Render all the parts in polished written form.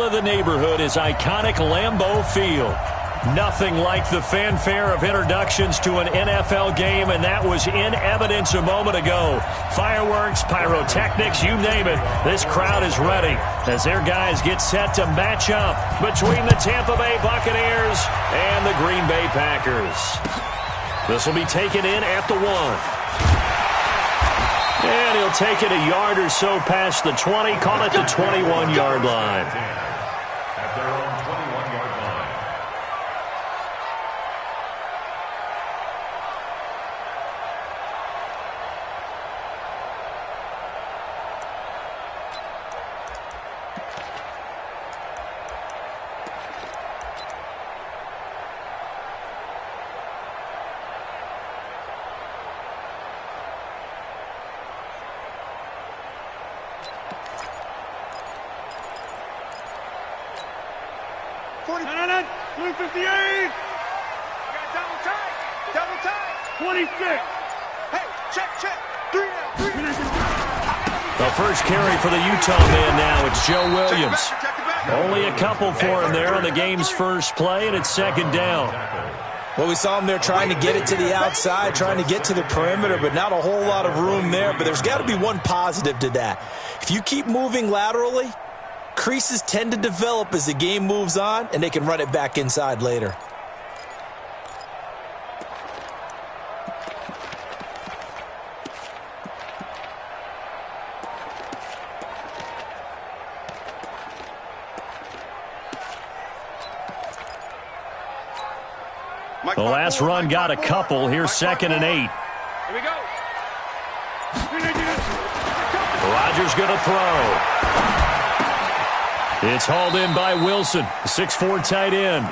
of the neighborhood is iconic Lambeau Field. Nothing like the fanfare of introductions to an NFL game, and that was in evidence a moment ago. Fireworks, pyrotechnics, you name it. This crowd is ready as their guys get set to match up between the Tampa Bay Buccaneers and the Green Bay Packers. This will be taken in at the 1. And he'll take it a yard or so past the 20, call it the 21-yard line. At their own 21-yard line. The first carry for the Utah man now, it's Joe Williams. Only a couple for him there on the game's first play, and it's second down. Well, we saw him there trying to get it to the outside, trying to get to the perimeter, but not a whole lot of room there. But there's got to be one positive to that. If you keep moving laterally, creases tend to develop as the game moves on, and they can run it back inside later. The last run got a couple. Here's 2nd and 8. Here we go. Rodgers going to throw. It's hauled in by Wilson, 6'4" tight end.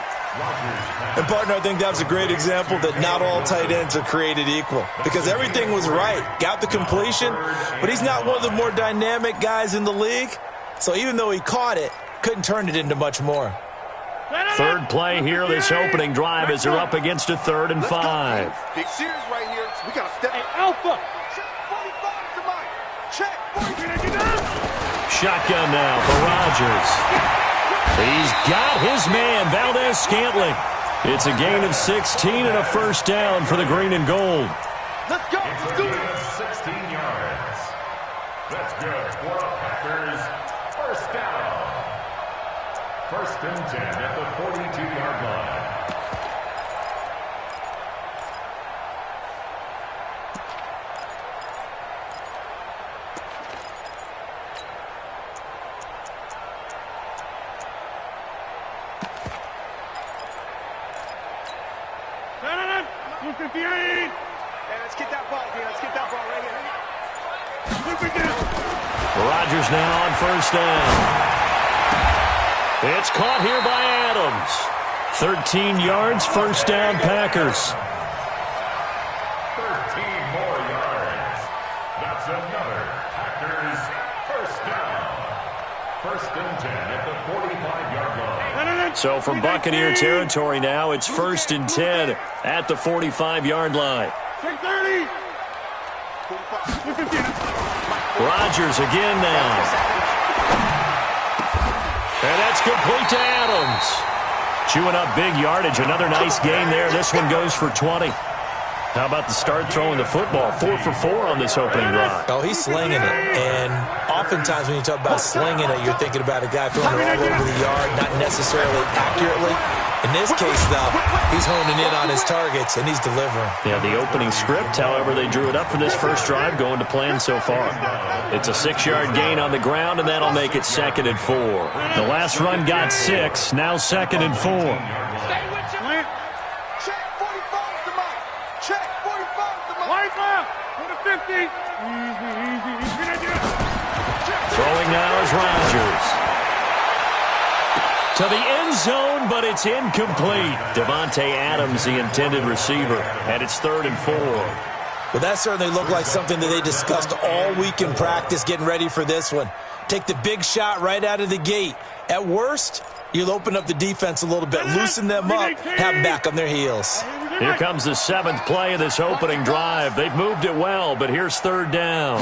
And, partner, I think that was a great example that not all tight ends are created equal because everything was right. Got the completion, but he's not one of the more dynamic guys in the league. So even though he caught it, couldn't turn it into much more. Third play here, this opening drive as they're up against a 3rd and 5. Big series right here. So we got to step. Hey, Alpha. Check 45 to Mike. Check 45. Shotgun now for Rodgers. He's got his man, Valdez-Scantling. It's a gain of 16 and a first down for the green and gold. Let's go. Let's do it. 16 yards. That's good for the Packers. First down. 1st and 10 at the 42-yard line. Hey, let's get that ball, dude. Let's get that ball right here. Rodgers now on first down. It's caught here by Adams. 13 yards, first down, Packers. 13 more yards. That's another Packers first down. 1st and 10 at the 45-yard line. So from Buccaneer territory now, it's 1st and 10 at the 45-yard line. Rodgers again now. And that's complete to Adams. Chewing up big yardage. Another nice gain there. This one goes for 20. How about the start throwing the football? 4 for 4 on this opening drive. Oh, he's slinging it. And oftentimes when you talk about slinging it, you're thinking about a guy throwing it all over the yard, not necessarily accurately. In this case, though, he's honing in on his targets, and he's delivering. Yeah, the opening script, however, they drew it up for this first drive, going to plan so far. It's a 6-yard gain on the ground, and that'll make it 2nd and 4. The last run got 6, now 2nd and 4. Check 45 to Mike. Check 45 to Mike. Right left. To the 50. Throwing now is Rodgers. To the end zone, but it's incomplete. Devontae Adams, the intended receiver, and it's 3rd and 4. Well, that certainly looked like something that they discussed all week in practice getting ready for this one. Take the big shot right out of the gate. At worst, you'll open up the defense a little bit, loosen them up, have them back on their heels. Here comes the 7th play of this opening drive. They've moved it well, but here's 3rd down.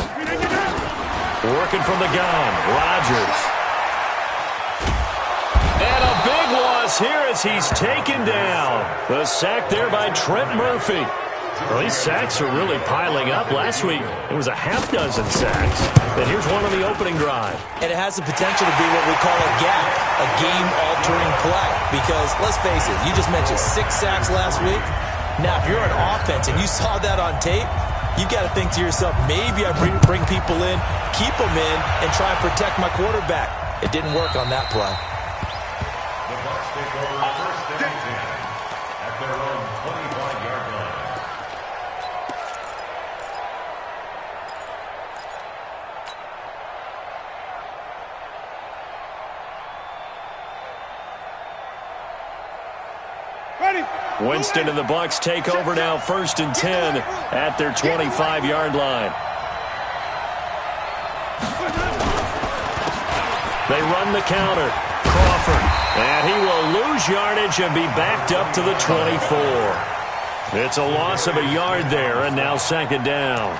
Working from the gun, Rodgers. is here as he's taken down. The sack there by Trent Murphy. Well, these sacks are really piling up. Last week, it was a half dozen sacks. And here's one on the opening drive. And it has the potential to be what we call a gap, a game-altering play. Because, let's face it, you just mentioned 6 sacks last week. Now, if you're an offense and you saw that on tape, you've got to think to yourself, maybe I bring people in, keep them in, and try and protect my quarterback. It didn't work on that play. The Bucs take over first and 10 at their own 25-yard line. Winston and the Bucs take over now, first and 10 at their 25-yard line. They run the counter. Crawford. And he will lose yardage and be backed up to the 24. It's a loss of a yard there, and now second down.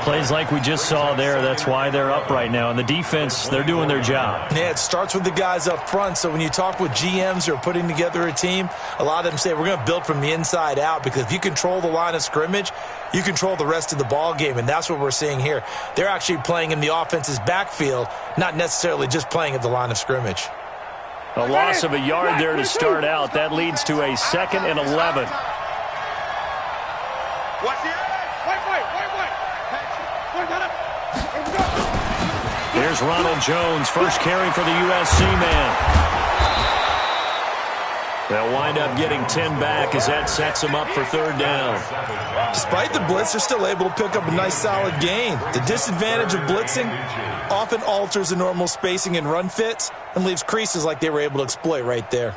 Plays like we just saw there. That's why they're up right now. And the defense, they're doing their job. Yeah, it starts with the guys up front. So when you talk with GMs who are putting together a team, a lot of them say we're going to build from the inside out, because if you control the line of scrimmage, you control the rest of the ball game, and that's what we're seeing here. They're actually playing in the offense's backfield, not necessarily just playing at the line of scrimmage. A loss of a yard there to start out. That leads to a 2nd and 11. Here's Ronald Jones, first carry for the USC man. They'll wind up getting 10 back as that sets them up for third down. Despite the blitz, they're still able to pick up a nice solid gain. The disadvantage of blitzing often alters the normal spacing and run fits and leaves creases like they were able to exploit right there.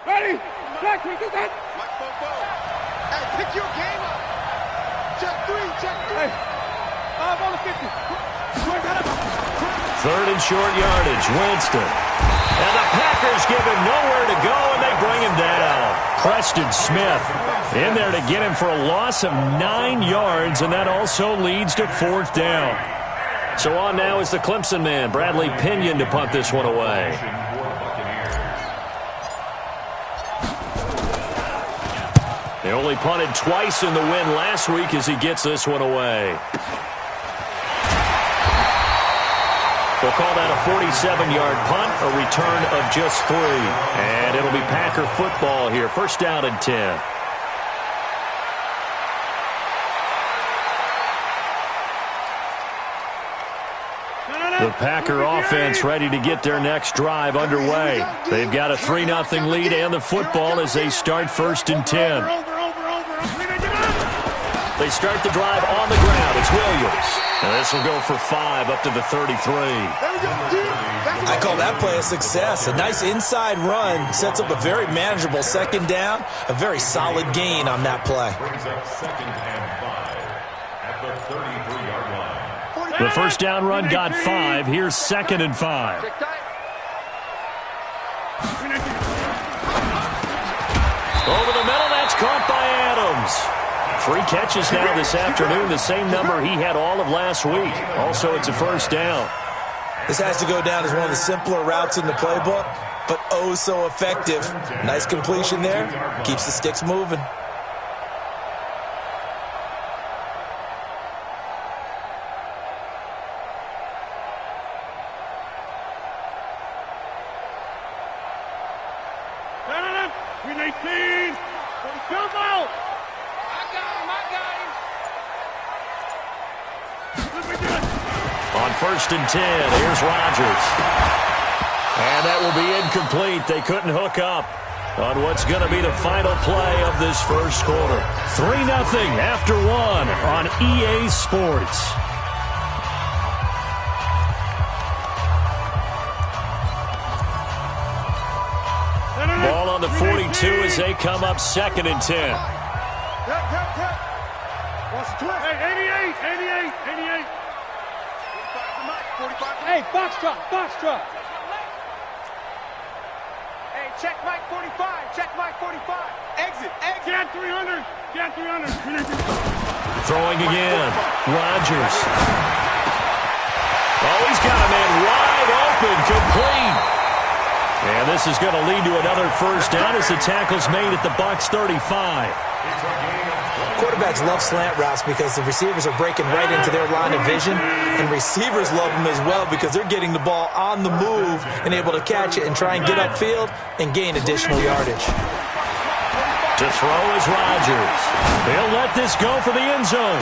Ready? Black, we get that. Hey, pick your game up. Check 3, check 3. Hey, 5 on the 50. Third and short yardage, Winston. And the Packers give him nowhere to go, and they bring him down. Preston Smith in there to get him for a loss of 9 yards, and that also leads to fourth down. So on now is the Clemson man, Bradley Pinion, to punt this one away. They only punted twice in the win last week as he gets this one away. We'll call that a 47-yard punt, a return of just 3. And it'll be Packer football here. First down and 10. The Packer offense ready to get their next drive underway. They've got a 3-0 lead and the football as they start first and 10. They start the drive on the ground. It's Williams. And this will go for 5 up to the 33. I call that play a success. A nice inside run sets up a very manageable second down. A very solid gain on that play. Brings up 2nd and 5 at the 33-yard line. The first down run got 5. Here's 2nd and 5. Over the middle, that's caught by Adams. 3 catches now this afternoon, the same number he had all of last week. Also, it's a first down. This has to go down as one of the simpler routes in the playbook, but oh so effective. Nice completion there. Keeps the sticks moving. First and 10. Here's Rodgers. And that will be incomplete. They couldn't hook up on what's going to be the final play of this first quarter. 3-0 after 1 on EA Sports. Ball on the 42 as they come up 2nd and 10. Hey, 88. Hey, box drop. Hey, check Mike 45. Check Mike 45. Exit. Get 300. Throwing again. Rodgers. Oh, he's got a man wide open. Complete. And this is going to lead to another first down as the tackle's made at the Bucs 35. Quarterbacks love slant routes because the receivers are breaking right into their line of vision, and receivers love them as well because they're getting the ball on the move and able to catch it and try and get upfield and gain additional yardage. To throw is Rodgers. They'll let this go for the end zone.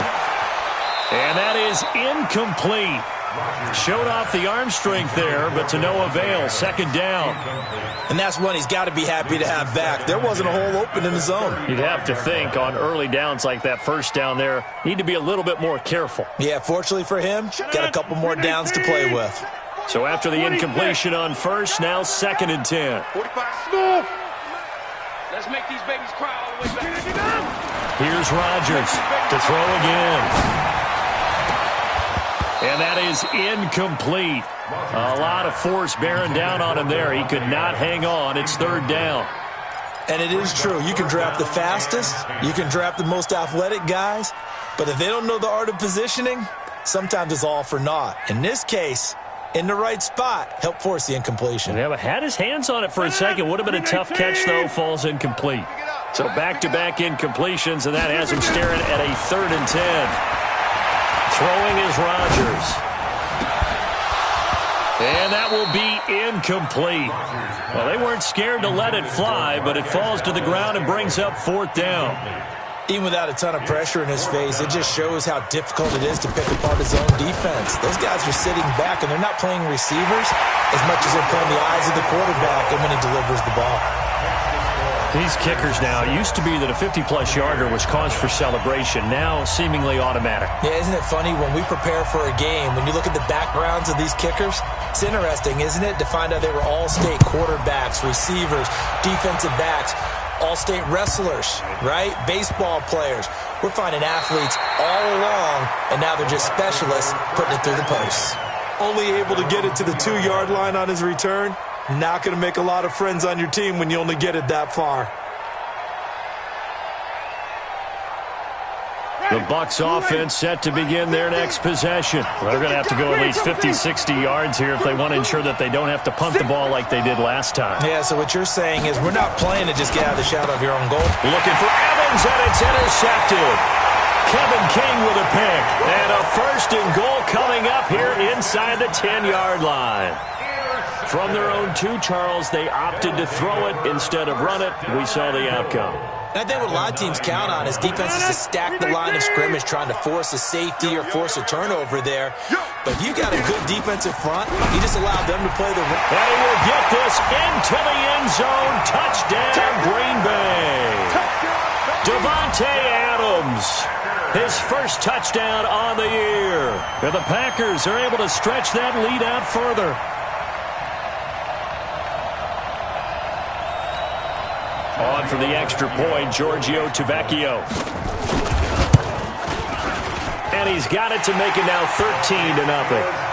And that is incomplete. Showed off the arm strength there, but to no avail. Second down. And that's one he's got to be happy to have back. There wasn't a hole open in the zone. You'd have to think on early downs like that first down there, need to be a little bit more careful. Yeah, fortunately for him, got a couple more downs to play with. So after the incompletion on first, now 2nd and 10. 45. Let's make these babies cry all the way back. Here's Rodgers to throw again. And that is incomplete. A lot of force bearing down on him there. He could not hang on. It's 3rd down. And it is true. You can draft the fastest. You can draft the most athletic guys. But if they don't know the art of positioning, sometimes it's all for naught. In this case, in the right spot, help force the incompletion. Yeah, but had his hands on it for a second. Would have been a tough catch, though. Falls incomplete. So back-to-back incompletions, and that has him staring at a 3rd and 10. Throwing is Rodgers. And that will be incomplete. Well, they weren't scared to let it fly, but it falls to the ground and brings up 4th down. Even without a ton of pressure in his face, it just shows how difficult it is to pick apart his own defense. Those guys are sitting back, and they're not playing receivers as much as they're playing the eyes of the quarterback and when he delivers the ball. These kickers now, it used to be that a 50-plus yarder was cause for celebration. Now, seemingly automatic. Yeah, isn't it funny when we prepare for a game, when you look at the backgrounds of these kickers, it's interesting, isn't it, to find out they were all-state quarterbacks, receivers, defensive backs, all-state wrestlers, right? Baseball players. We're finding athletes all along, and now they're just specialists putting it through the posts. Only able to get it to the 2-yard line on his return. Not going to make a lot of friends on your team when you only get it that far. The Bucs offense set to begin their next possession. They're going to have to go at least 50, 60 yards here if they want to ensure that they don't have to punt the ball like they did last time. Yeah, so what you're saying is we're not playing to just get out of the shadow of your own goal. Looking for Evans, and it's intercepted. Kevin King with a pick. And a 1st and goal coming up here inside the 10-yard line. From their own 2, Charles, they opted to throw it instead of run it. We saw the outcome. And I think what a lot of teams count on is defenses to stack the line of scrimmage, trying to force a safety or force a turnover there. But if you got a good defensive front, you just allow them to play the run. And he will get this into the end zone. Touchdown, Green Bay. Devontae Adams, his first touchdown on the year. And the Packers are able to stretch that lead out further. On for the extra point, Giorgio Tavecchio. And he's got it to make it now 13-0.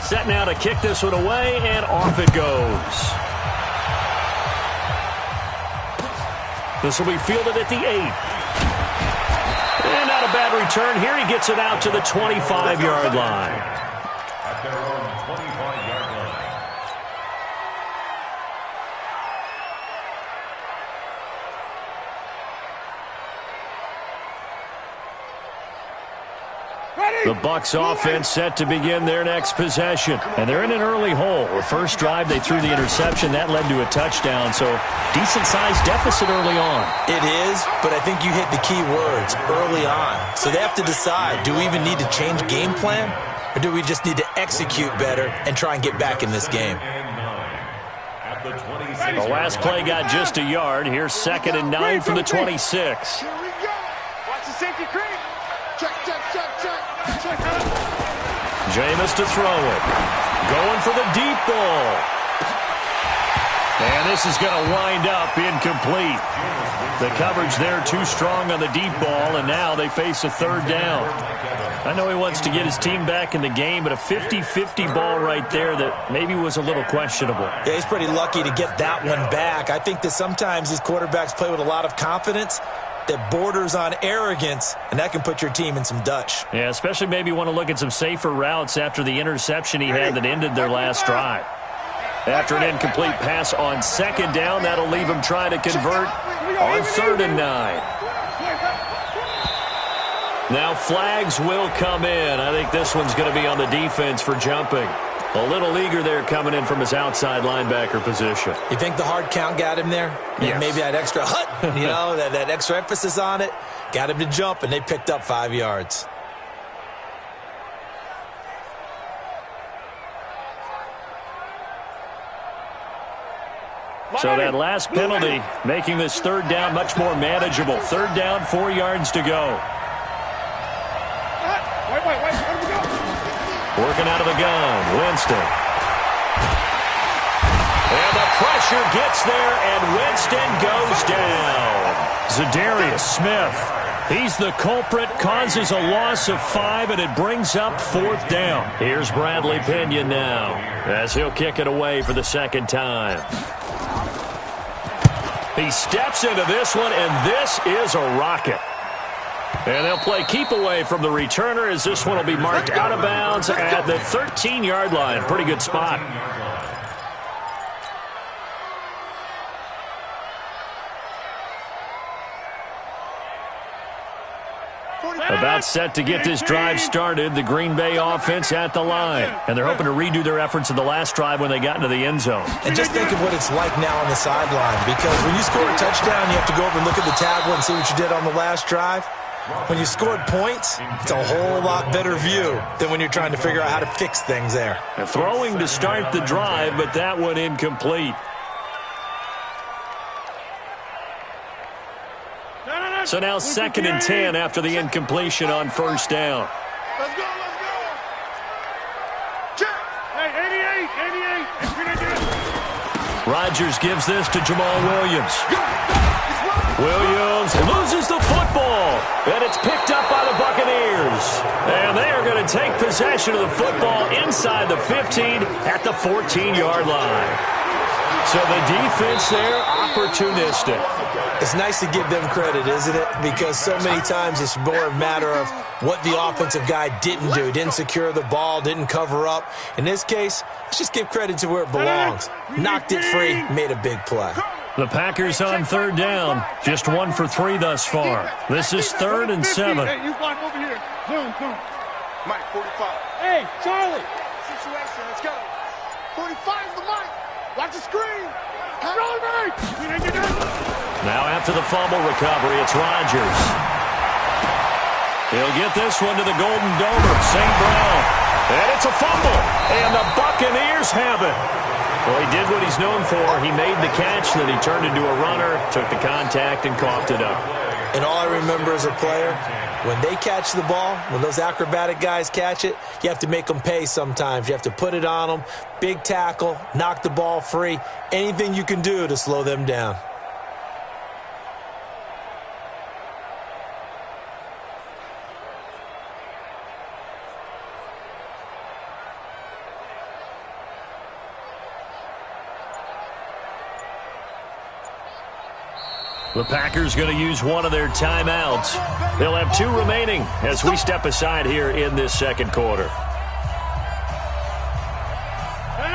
Set now to kick this one away, and off it goes. This will be fielded at the 8. And not a bad return here. He gets it out to the 25-yard line. At their own 25-yard line. The Bucs offense set to begin their next possession. And they're in an early hole. The first drive, they threw the interception. That led to a touchdown. So decent-sized deficit early on. It is, but I think you hit the key words, early on. So they have to decide, do we even need to change game plan? Or do we just need to execute better and try and get back in this game? The last play got just a yard. Here's 2nd and 9 from the 26. Here we go. Watch the safety creep. Check, check, check, check. Check out. Jameis to throw it. Going for the deep ball. And this is going to wind up incomplete. The coverage there too strong on the deep ball, and now they face a 3rd down. I know he wants to get his team back in the game, but a 50-50 ball right there that maybe was a little questionable. Yeah, he's pretty lucky to get that one back. I think that sometimes these quarterbacks play with a lot of confidence, that borders on arrogance, and that can put your team in some Dutch. Yeah, especially maybe want to look at some safer routes after the interception he had that ended their last drive. After an incomplete pass on second down, that'll leave him trying to convert on 3rd and 9. Now flags will come in. I think this one's going to be on the defense for jumping. A little eager there coming in from his outside linebacker position. You think the hard count got him there? Yes. Maybe that extra that extra emphasis on it got him to jump, and they picked up 5 yards. So that last penalty making this 3rd down much more manageable. 3rd down, 4 yards to go. Wait, let him go. Working out of the gun, Winston. And the pressure gets there, and Winston goes down. Za'Darius Smith, he's the culprit, causes a loss of 5, and it brings up 4th down. Here's Bradley Pinion now, as he'll kick it away for the 2nd time. He steps into this one, and this is a rocket. And they'll play keep away from the returner as this one will be marked out of bounds at the 13-yard line. Pretty good spot. About set to get this drive started, the Green Bay offense at the line. And they're hoping to redo their efforts in the last drive when they got into the end zone. And just think of what it's like now on the sideline, because when you score a touchdown, you have to go over and look at the tablet and see what you did on the last drive. When you scored points, it's a whole lot better view than when you're trying to figure out how to fix things there. And throwing to start the drive, but that one incomplete. So now 2nd and 10 after the incompletion on 1st down. Let's go. Check. Hey, 88. Rodgers gives this to Jamal Williams. Williams loses the football, and it's picked up by the Buccaneers. And they are going to take possession of the football inside the 15 at the 14-yard line. So the defense there, opportunistic. It's nice to give them credit, isn't it? Because so many times it's more a matter of what the offensive guy didn't do. Didn't secure the ball, didn't cover up. In this case, let's just give credit to where it belongs. Knocked it free, made a big play. The Packers on 3rd down, just 1 for 3 thus far. This is 3rd and 7. Hey, you block over here. Zoom. Mike, 45. Hey, Charlie. Situation, let's go. 45 is the mic. Watch the screen. Now after the fumble recovery, it's Rodgers. He'll get this one to the Golden Domer, St. Brown. And it's a fumble. And the Buccaneers have it. Well, he did what he's known for. He made the catch, then he turned into a runner, took the contact, and coughed it up. And all I remember as a player, when they catch the ball, when those acrobatic guys catch it, you have to make them pay sometimes. You have to put it on them, big tackle, knock the ball free, anything you can do to slow them down. The Packers going to use one of their timeouts. They'll have 2 remaining as we step aside here in this 2nd quarter.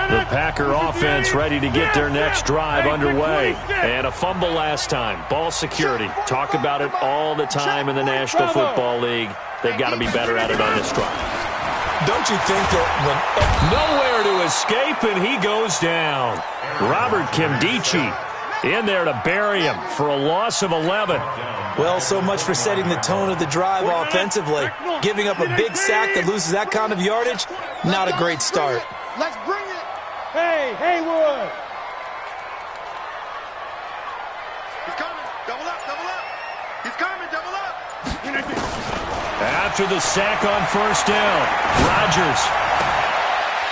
The Packer offense ready to get their next drive underway. And a fumble last time. Ball security. Talk about it all the time in the National Football League. They've got to be better at it on this drive. Don't you think that Nowhere to escape, and he goes down. Robert Kimdichie in there to bury him for a loss of 11. Well, so much for setting the tone of the drive offensively. Giving up a big sack that loses that kind of yardage, not a great start. Let's bring it. Hey, Haywood. He's coming. Double up. He's coming. Double up. After the sack on 1st down, Rodgers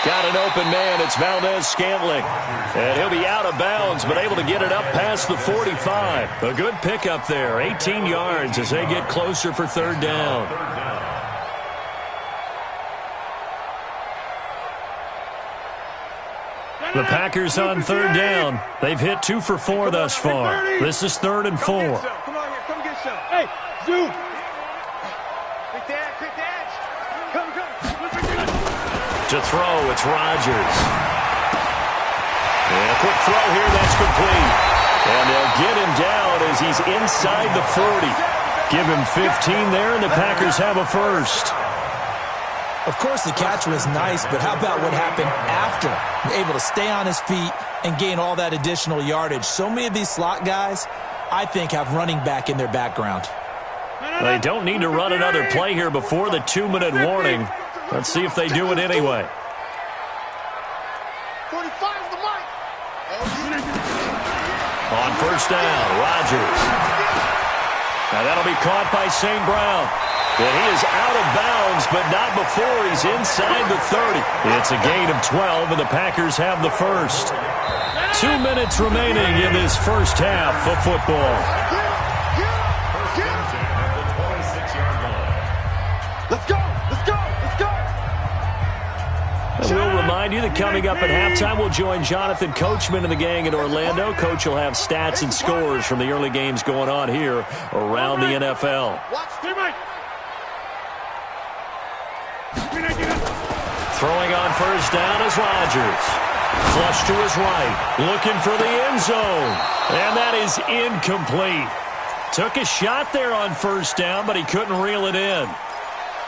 got an open man. It's Valdez-Scantling. And he'll be out of bounds, but able to get it up past the 45. A good pickup there. 18 yards as they get closer for 3rd down. The Packers on 3rd down. They've hit 2 for 4 thus far. This is 3rd and 4. Come on here. Come get yourself. Hey, zoom. Quick dash. Come. To throw, it's Rodgers. And a quick throw here, that's complete. And they'll get him down as he's inside the 40. Give him 15 there, and the Packers have a first. Of course, the catch was nice, but how about what happened after? Able to stay on his feet and gain all that additional yardage. So many of these slot guys, I think, have running back in their background. They don't need to run another play here before the 2-minute warning. Let's see if they do it anyway. 45's the mark. On first down, Rodgers. Now that'll be caught by St. Brown. And he is out of bounds, but not before he's inside the 30. It's a gain of 12, and the Packers have the first. 2 minutes remaining in this first half of football. Let's go. And we'll remind you that coming up at halftime, we'll join Jonathan Coachman and the gang in Orlando. Coach will have stats and scores from the early games going on here around the NFL. Throwing on first down is Rodgers. Flush to his right. Looking for the end zone. And that is incomplete. Took a shot there on first down, but he couldn't reel it in.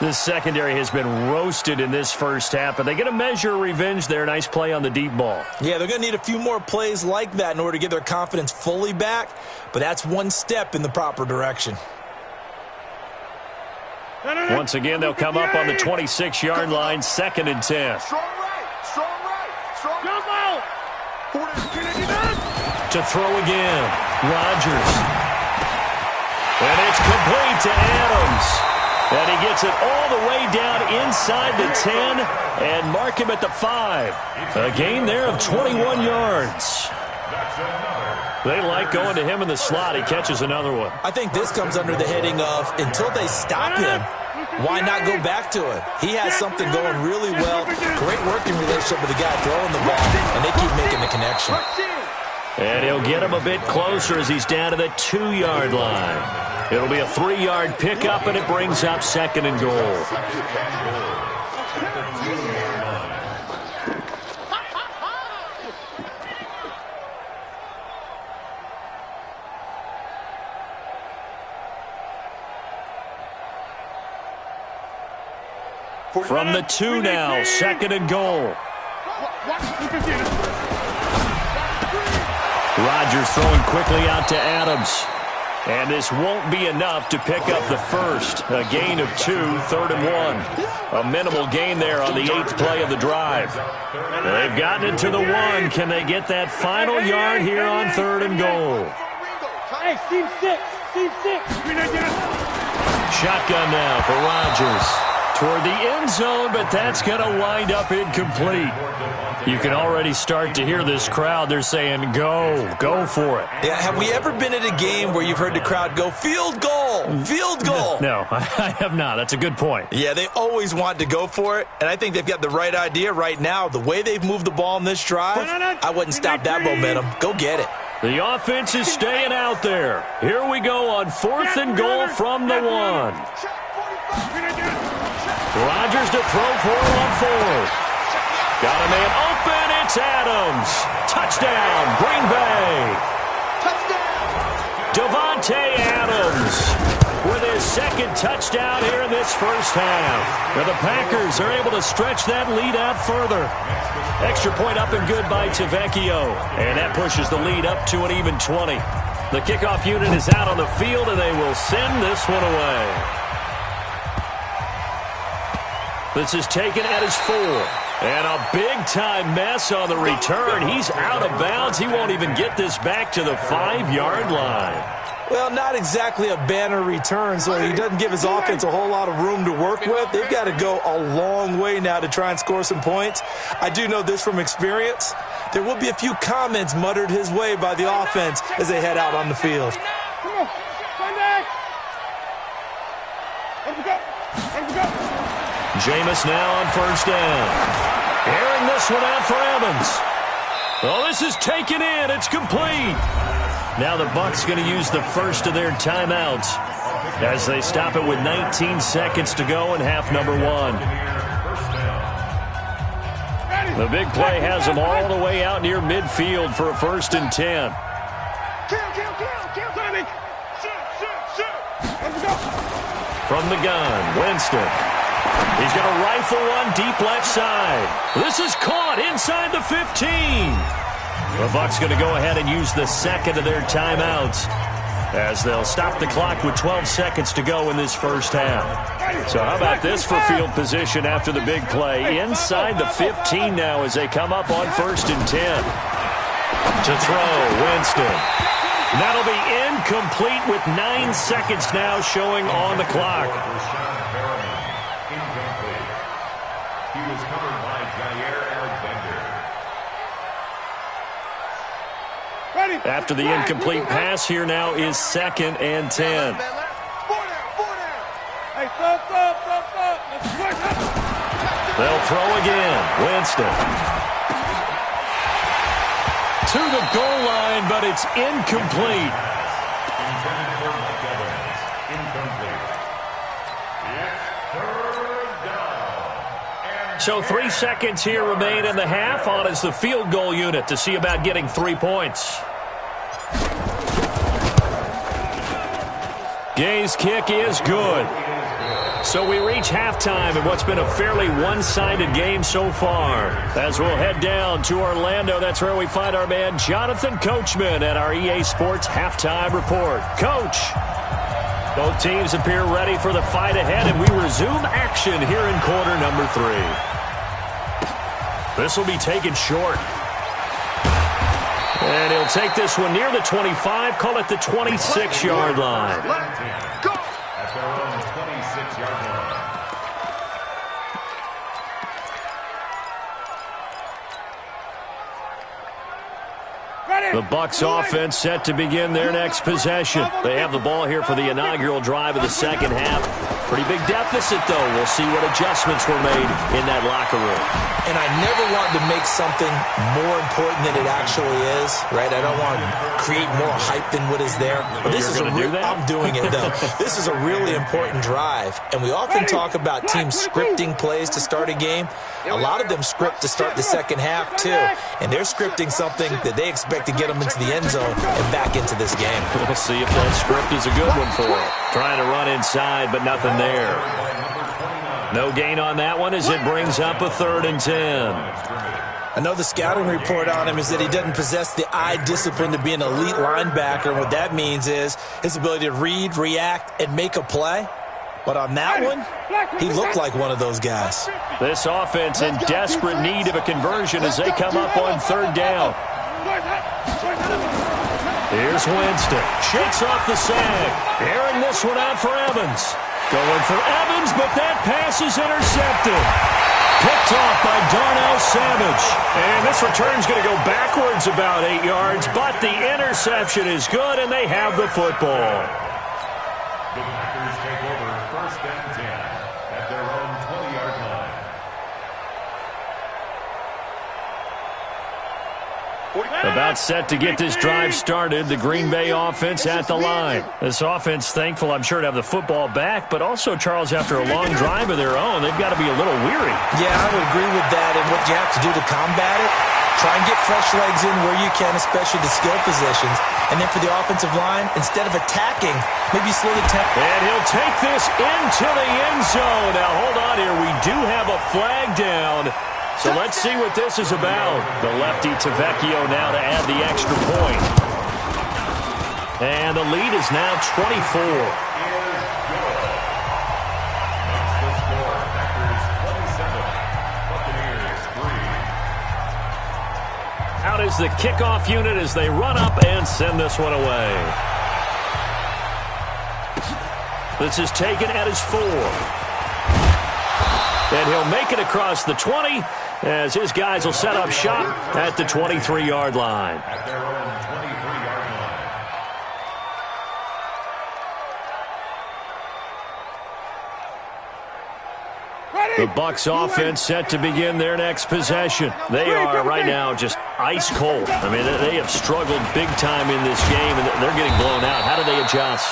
This secondary has been roasted in this first half, but they get a measure of revenge there. Nice play on the deep ball. Yeah, they're going to need a few more plays like that in order to get their confidence fully back, but that's one step in the proper direction. Once again, they'll come up on the 26-yard line, 2nd and 10. Strong right. Jump out. To throw again, Rodgers. And it's complete to Adams. And he gets it all the way down inside the 10 and mark him at the 5. A gain there of 21 yards. They like going to him in the slot. He catches another one. I think this comes under the heading of until they stop him, why not go back to it? He has something going really well. Great working relationship with the guy throwing the ball, and they keep making the connection. And he'll get him a bit closer as he's down to the 2-yard line. It'll be a 3-yard pickup, and it brings up 2nd and goal. From the 2 now, 2nd and goal. Rodgers throwing quickly out to Adams. And this won't be enough to pick up the first. A gain of 2, 3rd and 1. A minimal gain there on the 8th play of the drive. They've gotten it to the 1. Can they get that final yard here on 3rd and goal? Hey, team 6. Shotgun now for Rodgers. Toward the end zone, but that's going to wind up incomplete. You can already start to hear this crowd. They're saying, go for it. Yeah, have we ever been at a game where you've heard the crowd go, field goal? No, I have not. That's a good point. Yeah, they always want to go for it, and I think they've got the right idea right now. The way they've moved the ball in this drive, I wouldn't stop that momentum. Go get it. The offense is staying out there. Here we go on 4th and goal from the 1. Rodgers to throw for it on 4th. Got a man open. It's Adams. Touchdown, Green Bay. Devontae Adams with his 2nd touchdown here in this first half. Now the Packers are able to stretch that lead out further. Extra point up and good by Tavecchio. And that pushes the lead up to an even 20. The kickoff unit is out on the field, and they will send this one away. This is taken at his 4. And a big-time mess on the return. He's out of bounds. He won't even get this back to the 5-yard line. Well, not exactly a banner return, so he doesn't give his offense a whole lot of room to work with. They've got to go a long way now to try and score some points. I do know this from experience. There will be a few comments muttered his way by the offense as they head out on the field. Come on. Come back. Let me go. Jameis now on first down. Airing this one out for Evans. Oh, this is taken in. It's complete. Now the Bucs going to use the first of their timeouts as they stop it with 19 seconds to go in half number 1. The big play has them all the way out near midfield for a 1st and 10. From the gun, Winston. He's going to rifle one deep left side. This is caught inside the 15. The Bucs going to go ahead and use the second of their timeouts as they'll stop the clock with 12 seconds to go in this first half. So how about this for field position after the big play? Inside the 15 now as they come up on 1st and 10. To throw, Winston. That'll be incomplete with 9 seconds now showing on the clock. He was covered by Jair Alexander. After the incomplete pass, here now is 2nd and 10. They'll throw again. Winston. To the goal line, but it's incomplete. Intended for Mike Evans. Incomplete. It's 3rd down. So 3 seconds here remain in the half. On is the field goal unit to see about getting 3 points. Gay's kick is good. So we reach halftime in what's been a fairly one-sided game so far. As we'll head down to Orlando, that's where we find our man Jonathan Coachman at our EA Sports Halftime Report. Coach, both teams appear ready for the fight ahead, and we resume action here in quarter number 3. This will be taken short. And he'll take this one near the 25, call it the 26-yard line. Go! At their own 26-yard line. The Bucs offense set to begin their next possession. They have the ball here for the inaugural drive of the second half. Pretty big deficit, though. We'll see what adjustments were made in that locker room. And I never want to make something more important than it actually is, right? I don't want to create more hype than what is there. But this is I'm doing it, though. This is a really important drive. And we often talk about teams scripting plays to start a game. A lot of them script to start the second half, too. And they're scripting something that they expect to get them into the end zone and back into this game. We'll see if that script is a good one for them. Trying to run inside, but nothing there. No gain on that one as it brings up a 3rd and 10. I know the scouting report on him is that he doesn't possess the eye discipline to be an elite linebacker. And what that means is his ability to read, react, and make a play. But on that one, he looked like one of those guys. This offense in desperate need of a conversion as they come up on 3rd down. Here's Winston. Shakes off the sag. Airing this one out for Evans. Going for Evans, but that pass is intercepted. Picked off by Darnell Savage. And this return's going to go backwards about 8 yards, but the interception is good, and they have the football. The Packers take over 1st and 10 at their own 20-yard line. About set to get this drive started, the Green Bay offense at the line. This offense thankful, I'm sure, to have the football back, but also, Charles, after a long drive of their own, they've got to be a little weary. Yeah, I would agree with that, and what you have to do to combat it, try and get fresh legs in where you can, especially the skill positions. And then for the offensive line, instead of attacking, maybe slow the tempo. And he'll take this into the end zone. Now, hold on here. We do have a flag down. So let's see what this is about. The lefty Tavecchio now to add the extra point. And the lead is now 24. Makes the score Packers 27, Buccaneers 3. Out is the kickoff unit as they run up and send this one away. This is taken at his 4. And he'll make it across the 20 as his guys will set up shop at the 23-yard line. At their own 23-yard The Bucs offense set to begin their next possession. They are right now just ice cold. I mean, they have struggled big time in this game, and they're getting blown out. How do they adjust?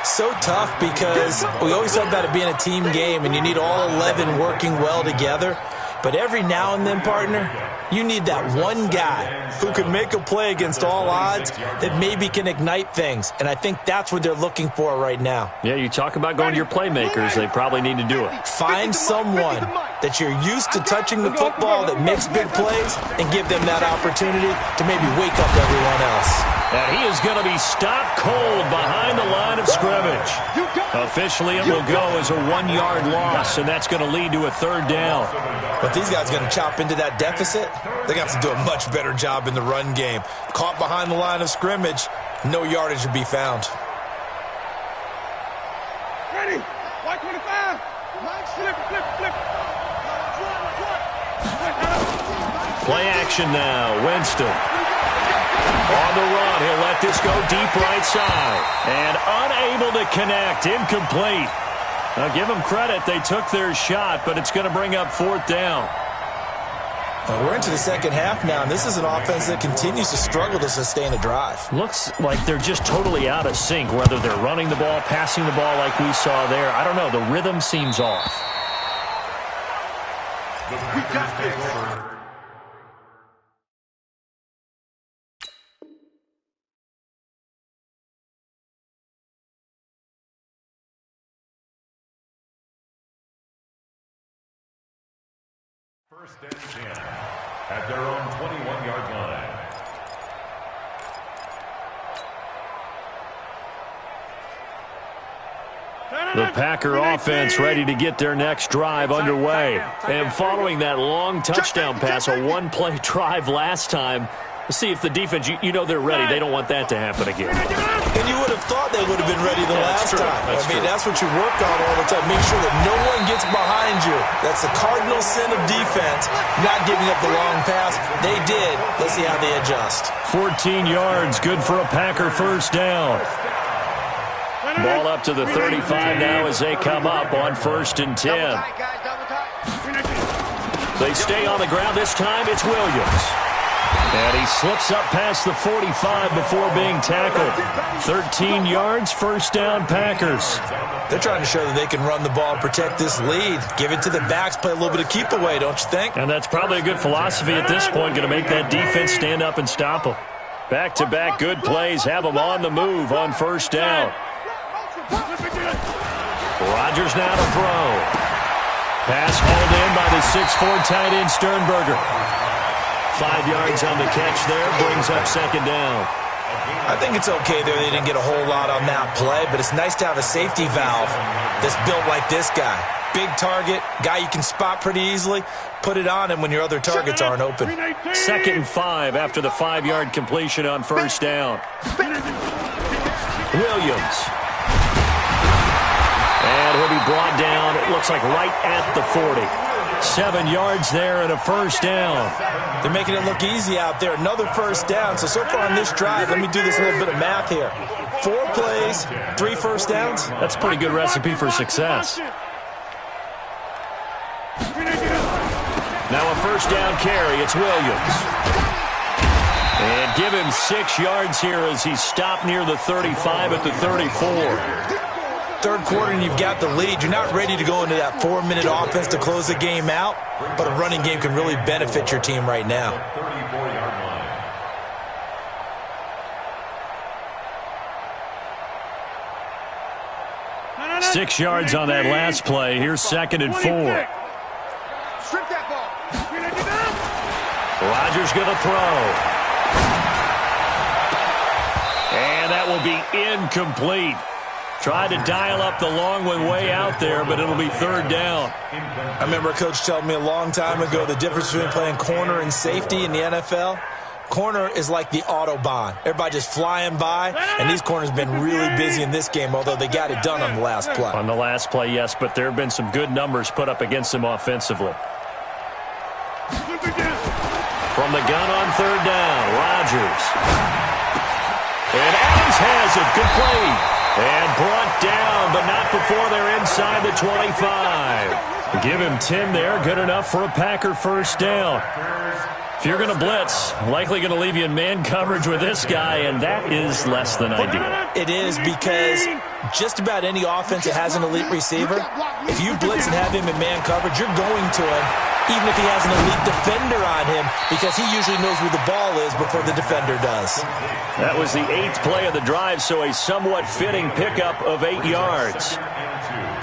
So tough because we always talk about it being a team game, and you need all 11 working well together. But every now and then, partner, you need that one guy who can make a play against all odds that maybe can ignite things. And I think that's what they're looking for right now. Yeah, you talk about going to your playmakers. They probably need to do it. Find someone that you're used to touching the football that makes big plays and give them that opportunity to maybe wake up everyone else. And he is going to be stopped cold behind the line of scrimmage. Officially, it will go as a 1-yard loss, and that's going to lead to a 3rd down. But these guys are going to chop into that deficit. They're going to have to do a much better job in the run game. Caught behind the line of scrimmage, no yardage to be found. Ready? White 25. Flip. Play action now. Winston. On the run, he'll let this go deep right side. And unable to connect, incomplete. Now, give them credit. They took their shot, but it's going to bring up 4th down. Well, we're into the second half now, and this is an offense that continues to struggle to sustain a drive. Looks like they're just totally out of sync, whether they're running the ball, passing the ball like we saw there. I don't know. The rhythm seems off. We got this. First and 10 at their own 21-yard line. The Packer offense ready to get their next drive underway. And following that long touchdown pass, a one-play drive last time, let's see if the defense, you know they're ready. They don't want that to happen again. And you would have thought they would have been ready the last time. That's what you work on all the time. Make sure that no one gets behind you. That's the cardinal sin of defense, not giving up the long pass. They did. Let's see how they adjust. 14 yards, good for a Packer 1st down. Ball up to the 35 now as they come up on 1st and 10. They stay on the ground this time. It's Williams. And he slips up past the 45 before being tackled. 13 yards, 1st down Packers. They're trying to show that they can run the ball and protect this lead. Give it to the backs, play a little bit of keep away, don't you think? And that's probably a good philosophy at this point, going to make that defense stand up and stop them. Back-to-back good plays, have them on the move on 1st down. Rodgers now to throw. Pass hauled in by the 6'4" tight end Sternberger. 5 yards on the catch there, brings up 2nd down. I think it's okay there. They didn't get a whole lot on that play, but it's nice to have a safety valve that's built like this guy. Big target, guy you can spot pretty easily. Put it on him when your other targets aren't open. 2nd and 5 after the 5-yard completion on 1st down. Williams. And he'll be brought down, it looks like right at the 40. 7 yards there and a 1st down. They're making it look easy out there. Another 1st down. So far on this drive, let me do this little bit of math here. 4 plays, 3 1st downs. That's a pretty good recipe for success. Now a 1st down carry. It's Williams. And give him 6 yards here as he's stopped near the 35 at the 34. 3rd quarter and you've got the lead. You're not ready to go into that 4-minute offense to close the game out, but a running game can really benefit your team right now. 34-yard line. 6 yards on that last play. Here's 2nd and 4. Strip that ball. Rodgers going to throw. And that will be incomplete. Tried to dial up the long one way out there, but it'll be 3rd down. I remember a coach telling me a long time ago the difference between playing corner and safety in the NFL. Corner is like the Autobahn. Everybody just flying by, and these corners have been really busy in this game, although they got it done on the last play. On the last play, yes, but there have been some good numbers put up against them offensively. From the gun on 3rd down, Rodgers. And Adams has it. Good play. And brought down, but not before they're inside the 25. Give him 10 there. Good enough for a Packer first down. If you're going to blitz, likely going to leave you in man coverage with this guy, and that is less than ideal. It is, because just about any offense that has an elite receiver, if you blitz and have him in man coverage, you're going to him, even if he has an elite defender on him, because he usually knows where the ball is before the defender does. That was the 8th play of the drive, so a somewhat fitting pickup of 8 yards.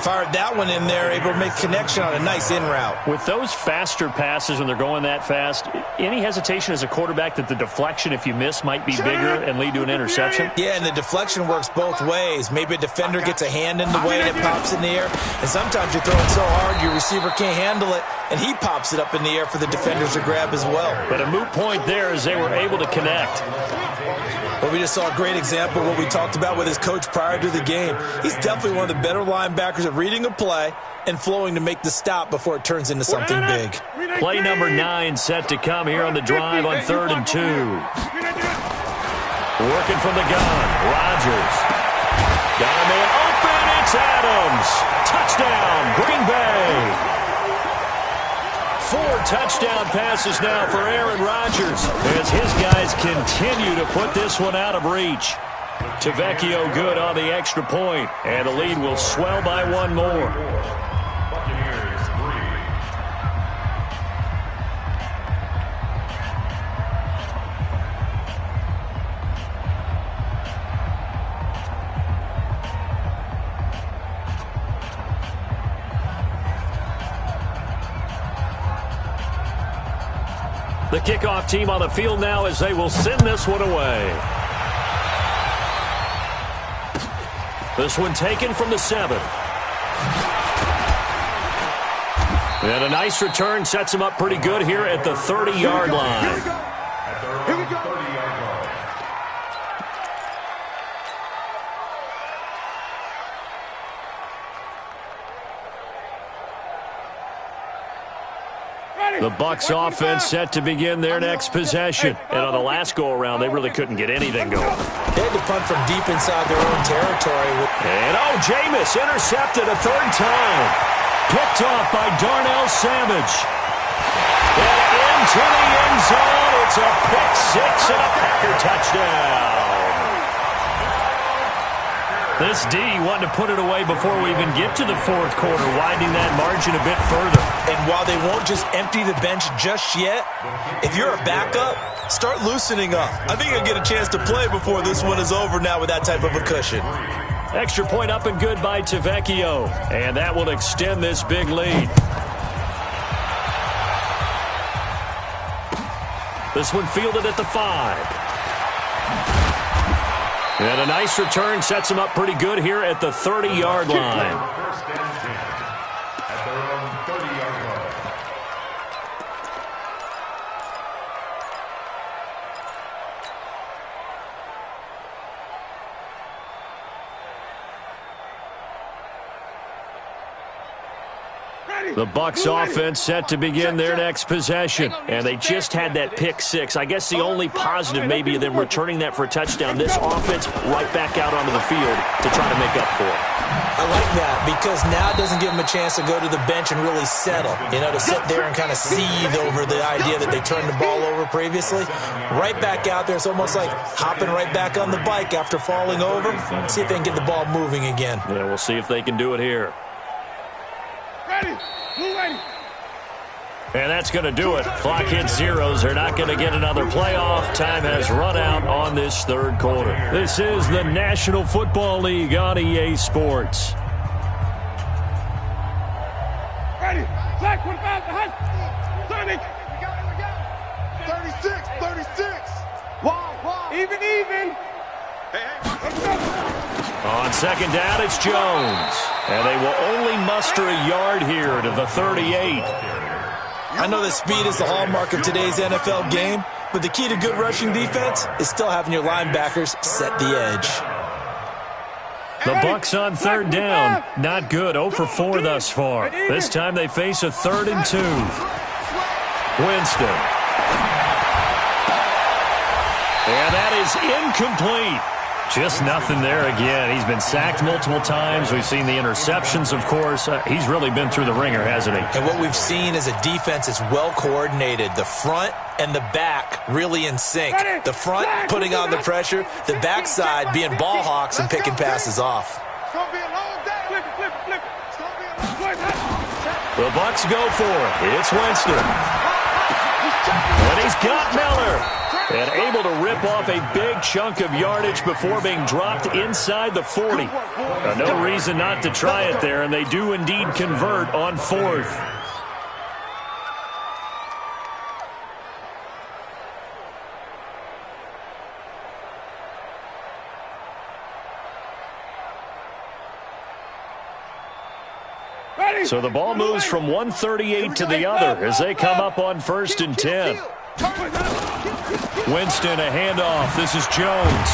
Fired that one in there, able to make connection on a nice in route. With those faster passes when they're going that fast, any hesitation as a quarterback that the deflection, if you miss, might be bigger and lead to an interception? Yeah, and the deflection works both ways. Maybe a defender gets a hand in the way and it pops in the air, and sometimes you're throwing so hard your receiver can't handle it, and he pops it up in the air for the defenders to grab as well. But a moot point there as they were able to connect. Well, we just saw a great example of what we talked about with his coach prior to the game. He's definitely one of the better linebackers at reading a play and flowing to make the stop before it turns into something big. Play number 9 set to come here on the drive on 3rd and 2. Working from the gun, Rodgers. Got a man open, it's Adams. Touchdown, Green Bay. 4 touchdown passes now for Aaron Rodgers as his guys continue to put this one out of reach. Tavecchio good on the extra point, and the lead will swell by 1 more. Buccaneers 3. The kickoff team on the field now as they will send this one away. This one taken from the 7. And a nice return sets him up pretty good here at the 30-yard line. Here we go. 30-yard line. The Bucs offense set to begin their next possession. And on the last go-around, they really couldn't get anything going. They had to punt from deep inside their own territory. And, Jameis intercepted a 3rd time. Picked off by Darnell Savage. And into the end zone. It's a pick 6 and a Packer touchdown. This D wanted to put it away before we even get to the 4th quarter, widening that margin a bit further. And while they won't just empty the bench just yet, if you're a backup, start loosening up. I think you'll get a chance to play before this one is over now with that type of a cushion. Extra point up and good by Tavecchio. And that will extend this big lead. This one fielded at the 5. And a nice return sets him up pretty good here at the 30-yard line. First and 10 at their own 30-yard line. The Bucs offense set to begin their next possession. And they just had that pick 6. I guess the only positive maybe of them returning that for a touchdown. This offense right back out onto the field to try to make up for it. I like that because now it doesn't give them a chance to go to the bench and really settle. To sit there and kind of seethe over the idea that they turned the ball over previously. Right back out there. It's almost like hopping right back on the bike after falling over. See if they can get the ball moving again. Yeah, we'll see if they can do it here. Ready. Ready. And that's going to do it. Clock hits zeros. They're not going to get another playoff. Time has run out on this 3rd quarter. This is the National Football League on EA Sports. Ready. Flag 45 behind. 30. 36. Wow. Even. Let's go. On 2nd down, it's Jones. And they will only muster a yard here to the 38. I know that speed is the hallmark of today's NFL game, but the key to good rushing defense is still having your linebackers set the edge. The Bucs on 3rd down. Not good. 0 for 4 thus far. This time they face a 3rd and 2. Winston. And that is incomplete. Just nothing there again. He's been sacked multiple times. We've seen the interceptions, of course. He's really been through the ringer, hasn't he? And what we've seen is a defense is well coordinated. The front and the back really in sync. The front putting on the pressure, the backside being ball hawks and picking passes off. The Bucs go for it. It's Winston. And he's got Miller. And able to rip off a big chunk of yardage before being dropped inside the 40. No reason not to try it there, and they do indeed convert on 4th. So the ball moves from 138 to the other as they come up on 1st and 10. Winston, a handoff. This is Jones.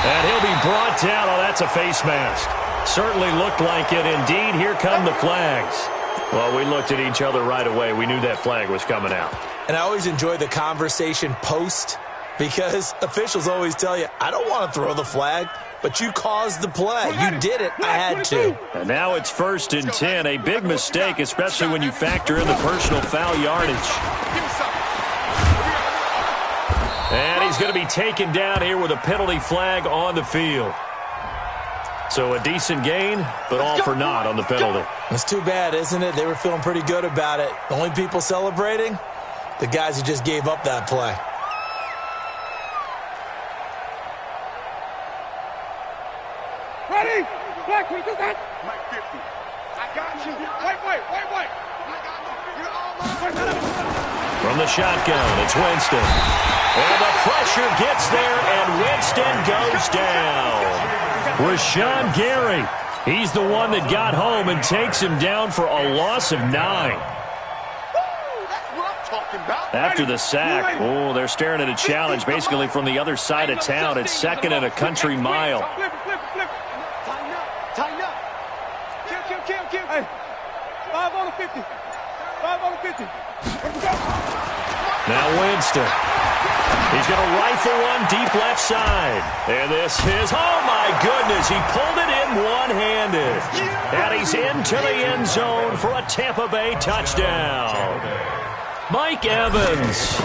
And he'll be brought down. Oh, that's a face mask. Certainly looked like it. Indeed, here come the flags. Well, we looked at each other right away. We knew that flag was coming out. And I always enjoy the conversation post because officials always tell you, I don't want to throw the flag, but you caused the play. You did it. I had to. And now it's 1st and 10. A big mistake, especially when you factor in the personal foul yardage. And he's going to be taken down here with a penalty flag on the field. So a decent gain, but all for naught on the penalty. It's too bad, isn't it? They were feeling pretty good about it. The only people celebrating, the guys who just gave up that play. Ready? Black, what is that? Mike 50. I got you. Wait. I got you. You're all mine. From the shotgun, it's Winston. And the pressure gets there, and Winston goes down. Rashawn Gary, he's the one that got home and takes him down for a loss of 9. That's what I'm talking about. After the sack, oh, they're staring at a challenge basically from the other side of town. It's 2nd and a country mile. Tighten up. Kill. Hey, 5 on the 50. 5 on the 50. Now Winston. He's going to rifle one deep left side. And this is, oh my goodness, he pulled it in one-handed. And he's into the end zone for a Tampa Bay touchdown. Mike Evans,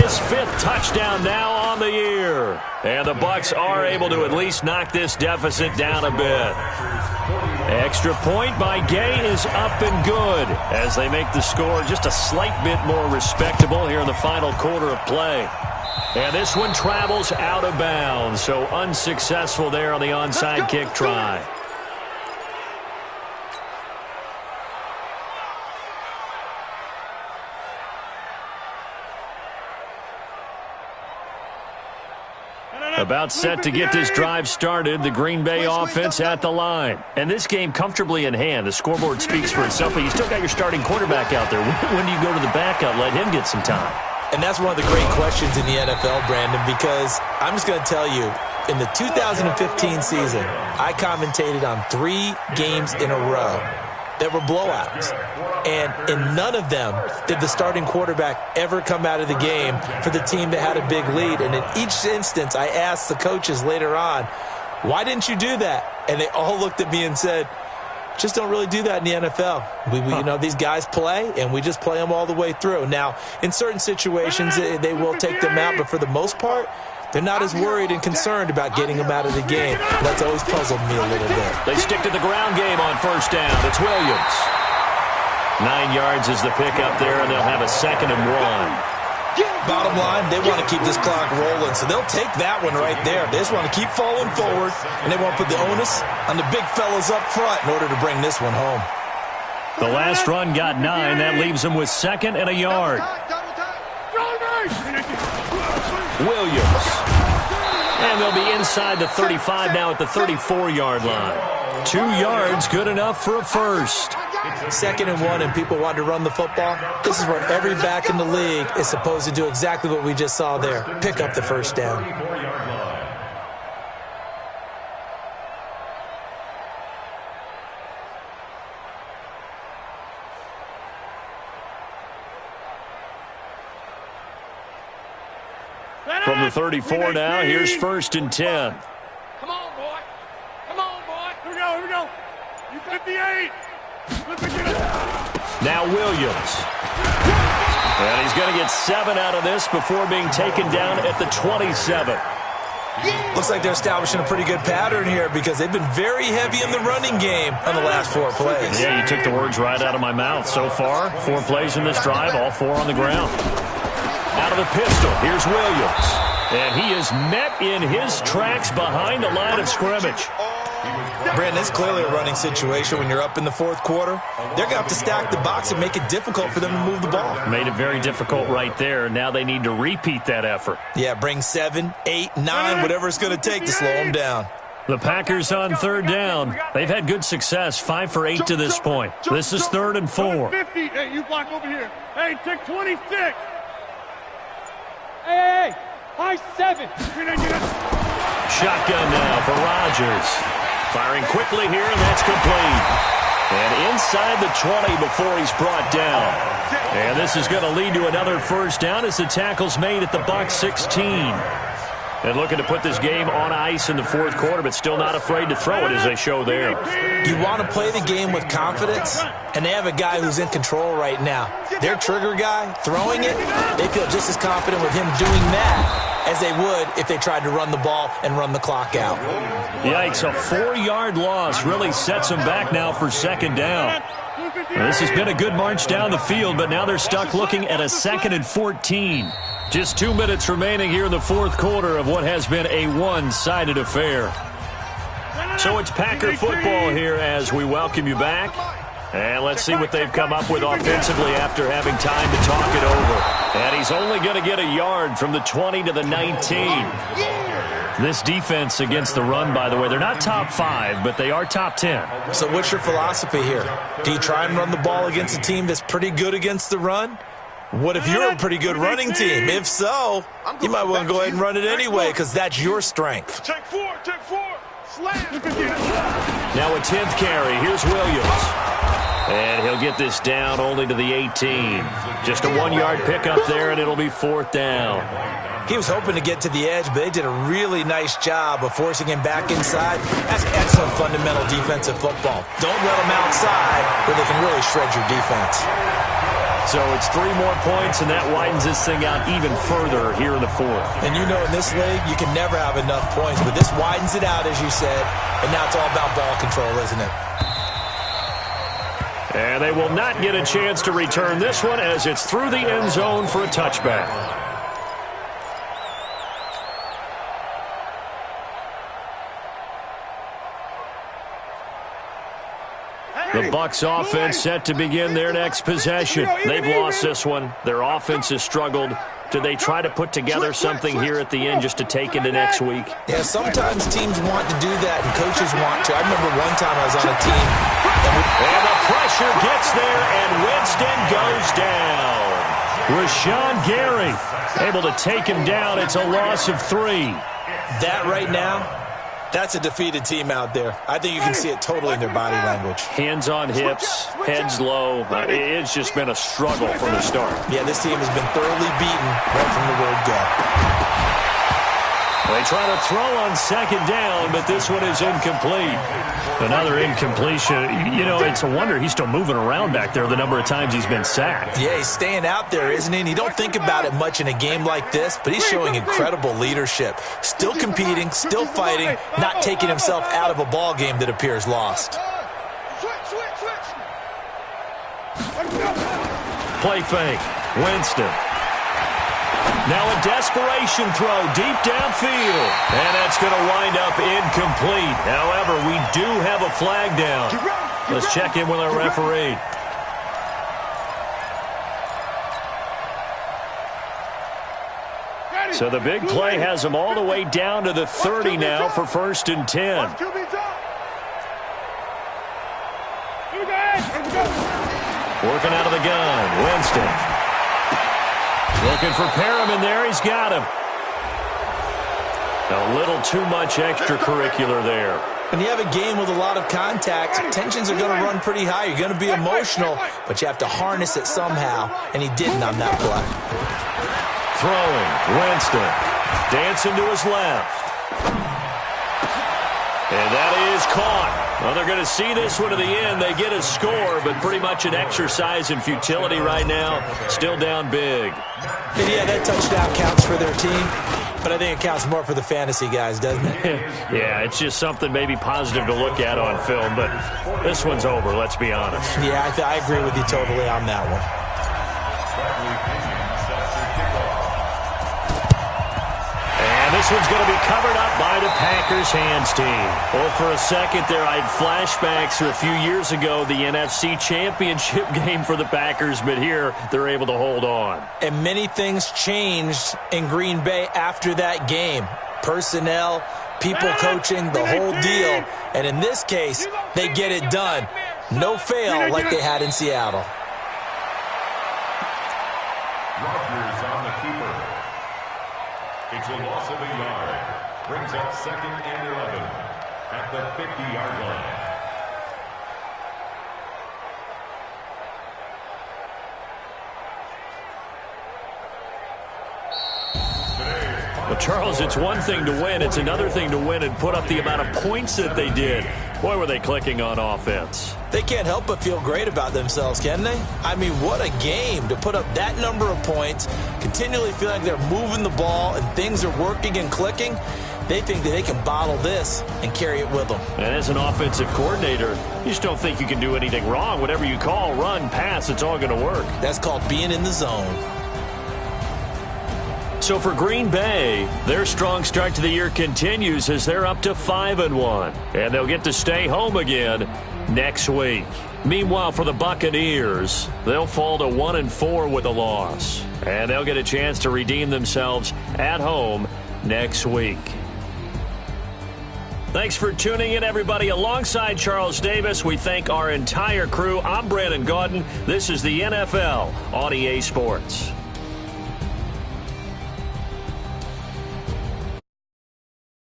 his 5th touchdown now on the year. And the Bucs are able to at least knock this deficit down a bit. Extra point by Gay is up and good as they make the score just a slight bit more respectable here in the final quarter of play. And this one travels out of bounds, so unsuccessful there on the onside kick try. About set to get this drive started, the Green Bay offense at the line. And this game comfortably in hand. The scoreboard speaks for itself, but you still got your starting quarterback out there. When do you go to the backup, let him get some time? And that's one of the great questions in the NFL, Brandon, because I'm just going to tell you, in the 2015 season, I commentated on 3 games in a row that were blowouts. And in none of them did the starting quarterback ever come out of the game for the team that had a big lead. And in each instance, I asked the coaches later on, why didn't you do that? And they all looked at me and said, just don't really do that in the NFL. You know, these guys play, and we just play them all the way through. Now, in certain situations, they will take them out, but for the most part, they're not as worried and concerned about getting them out of the game. That's always puzzled me a little bit. They stick to the ground game on 1st down. It's Williams. 9 yards is the pickup there, and they'll have a 2nd and 1. Bottom line, they want to keep this clock rolling, so they'll take that one right there. They just want to keep falling forward, and they want to put the onus on the big fellas up front in order to bring this one home. The last run got 9. That leaves them with 2nd and a yard. Williams. And they'll be inside the 35 now at the 34-yard line. 2 yards, good enough for a first. 2nd and 1, and people want to run the football. This is where every back in the league is supposed to do exactly what we just saw there. Pick up the first down. From the 34 now, here's 1st and 10. Come on. 58. Now Williams. And he's going to get 7 out of this before being taken down at the 27. Looks like they're establishing a pretty good pattern here because they've been very heavy in the running game on the last 4 plays. Yeah, you took the words right out of my mouth. So far, 4 plays in this drive, all 4 on the ground. Out of the pistol, here's Williams. And he is met in his tracks behind the line of scrimmage. Brandon, it's clearly a running situation when you're up in the 4th quarter. They're going to have to stack the box and make it difficult for them to move the ball. Made it very difficult right there. Now they need to repeat that effort. Yeah, bring 7, 8, 9, whatever it's going to take to slow them down. The Packers on 3rd down. They've had good success, 5 for 8 to this point. This is 3rd and 4. 50. Hey, you block over here. Hey, take 26. Hey, high 7. Shotgun now for Rodgers. Firing quickly here, and that's complete. And inside the 20 before he's brought down. And this is going to lead to another first down as the tackle's made at the Bucs 16. And looking to put this game on ice in the 4th quarter, but still not afraid to throw it as they show there. You want to play the game with confidence, and they have a guy who's in control right now. Their trigger guy, throwing it, they feel just as confident with him doing that as they would if they tried to run the ball and run the clock out. Yikes, a 4-yard loss really sets them back now for 2nd down. This has been a good march down the field, but now they're stuck looking at a 2nd and 14. Just 2 minutes remaining here in the 4th quarter of what has been a one-sided affair. So it's Packer football here as we welcome you back. And let's see what they've come up with offensively after having time to talk it over. And he's only going to get a yard from the 20 to the 19. This defense against the run, by the way, they're not top 5, but they are top 10. So what's your philosophy here? Do you try and run the ball against a team that's pretty good against the run? What if you're a pretty good running team? If so, you might want to go ahead and run it anyway because that's your strength. Take 4. Slam. Now a 10th carry. Here's Williams. And he'll get this down only to the 18. Just a 1-yard pickup there, and it'll be 4th down. He was hoping to get to the edge, but they did a really nice job of forcing him back inside. That's excellent fundamental defensive football. Don't let them outside where they can really shred your defense. So it's 3 more points, and that widens this thing out even further here in the 4th. And you know in this league, you can never have enough points, but this widens it out, as you said, and now it's all about ball control, isn't it? And they will not get a chance to return this one as it's through the end zone for a touchback. The Bucs offense set to begin their next possession. They've lost this one. Their offense has struggled. Do they try to put together something here at the end just to take into next week? Yeah, sometimes teams want to do that and coaches want to. I remember one time I was on a team. And the pressure gets there, and Winston goes down. Rashawn Gary able to take him down. It's a loss of 3. That right now, that's a defeated team out there. I think you can see it totally in their body language. Hands on hips, heads low. It's just been a struggle from the start. Yeah, this team has been thoroughly beaten right from the word go. They try to throw on 2nd down, but this one is incomplete. Another incompletion. You know, it's a wonder he's still moving around back there the number of times he's been sacked. Yeah, he's staying out there, isn't he? And you don't think about it much in a game like this, but he's showing incredible leadership. Still competing, still fighting, not taking himself out of a ball game that appears lost. Play fake. Winston. Now a desperation throw deep downfield. And that's going to wind up incomplete. However, we do have a flag down. Let's check in with our referee. So the big play has them all the way down to the 30 now for 1st and 10. Working out of the gun. Winston. Looking for Perriman there. He's got him. A little too much extracurricular there. When you have a game with a lot of contact, tensions are going to run pretty high. You're going to be emotional, but you have to harness it somehow, and he didn't on that play. Throwing. Winston. Dancing to his left. And that is caught. Well, they're going to see this one to the end. They get a score, but pretty much an exercise in futility right now. Still down big. And yeah, that touchdown counts for their team, but I think it counts more for the fantasy guys, doesn't it? Yeah, it's just something maybe positive to look at on film, but this one's over, let's be honest. Yeah, I agree with you totally on that one. And this one's going to be covered up by the Packers hands team. Well, for a second there, I had flashbacks to a few years ago, the NFC Championship game for the Packers, but here they're able to hold on. And many things changed in Green Bay after that game. Personnel, people coaching, the whole deal. And in this case, they get it done. No fail like they had in Seattle. Rodgers on the keeper. It's a loss of a yard. Brings up 2nd and 11 at the 50-yard line. Well, Charles, it's one thing to win. It's another thing to win and put up the amount of points that they did. Boy, were they clicking on offense. They can't help but feel great about themselves, can they? I mean, what a game to put up that number of points, continually feeling like they're moving the ball and things are working and clicking. They think that they can bottle this and carry it with them. And as an offensive coordinator, you just don't think you can do anything wrong. Whatever you call, run, pass, it's all going to work. That's called being in the zone. So for Green Bay, their strong start to the year continues as they're up to 5-1. And they'll get to stay home again next week. Meanwhile, for the Buccaneers, they'll fall to 1-4 with a loss. And they'll get a chance to redeem themselves at home next week. Thanks for tuning in, everybody. Alongside Charles Davis, we thank our entire crew. I'm Brandon Gaudin. This is the NFL on EA Sports.